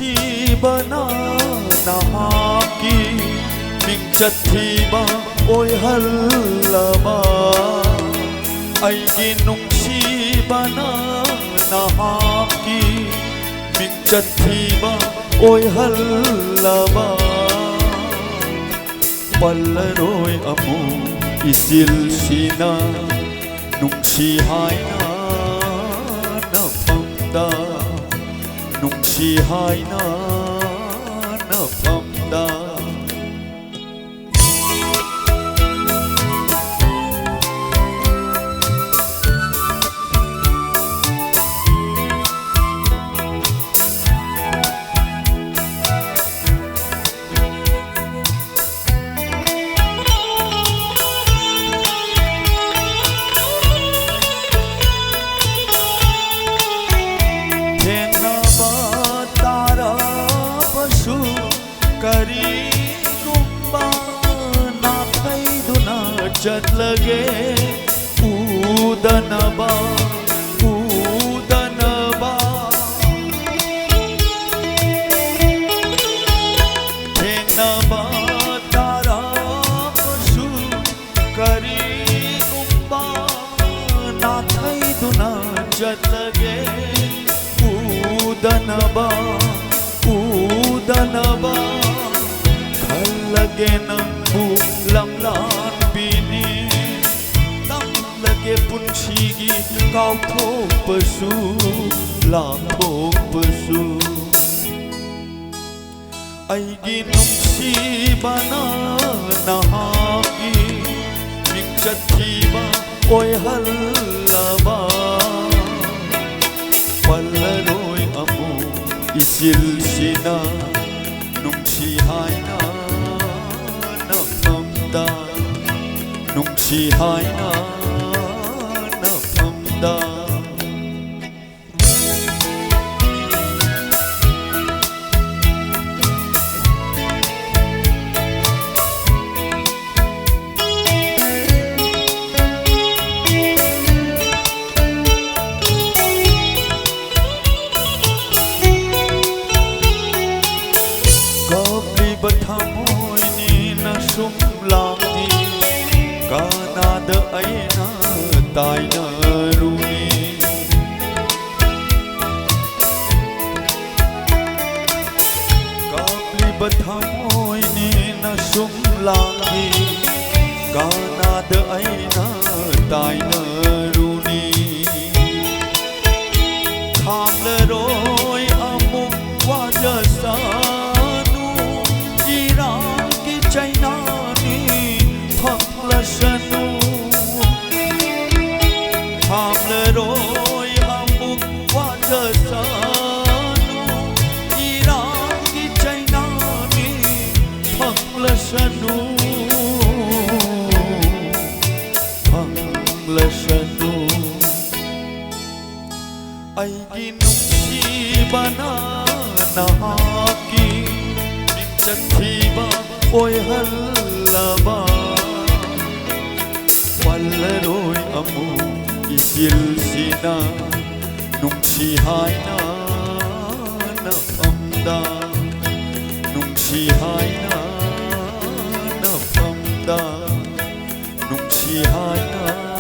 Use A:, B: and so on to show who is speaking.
A: ꯅꯨꯡꯁꯤꯕꯅ ꯅꯍꯥꯛꯀꯤ ꯃꯤꯡ ꯆꯠꯊꯤꯕ ꯑꯣꯏꯍꯜꯂꯕ ꯑꯩꯒꯤ ꯅꯨꯡꯁꯤꯕꯅ ꯅꯍꯥꯛꯀꯤ ꯃꯤꯡ ꯆꯠꯊꯤꯕ ꯑꯣꯏꯍꯜꯂꯕ ꯄꯜꯂꯔꯣꯏ ꯑꯃꯨꯛ ꯏꯆꯤꯜꯁꯤꯅ ꯅꯨꯡꯁꯤ ꯍꯥꯏꯅ ꯅꯐꯝꯗ ꯅꯨꯡꯁꯤ ꯍꯥꯏꯅ ꯅꯐꯝꯗ ꯀꯔꯤꯒꯨꯝꯕ ꯅꯥꯊꯩꯗꯨꯅ ꯆꯠꯂꯒꯦ ꯎꯗꯅꯕ ꯎꯗꯅꯕ ꯊꯦꯡꯅꯕ ꯇꯥꯔꯕꯁꯨ ꯀꯔꯤꯒꯨꯝꯕ ꯅꯥꯊꯩꯗꯨꯅ ꯆꯠꯂꯒꯦ ꯎꯗꯅꯕ ꯎꯗꯅꯕ khallage nambu lamlanbini tamlage punshigi kauthokpasu lathokpasu aigi nungsibana nahaki ming chathiba oihallaba pallaroi amu ichilsina nungsi haina nafamda nungsi haina nafamda Bathamoini na sumlangi kanada aina taina runi kapli bathamoini na sumlangi kanada aina taina runi khamlaroi amuk wajasa Sanu hamleroi amuk wajasanu iraki chainani phanglasanu phanglasanu aigi nungsibana nahaki ming chathiba oihallaba pallaroi amu ichilsina nungsi haina nafamda nungsi haina nafamda nungsi haina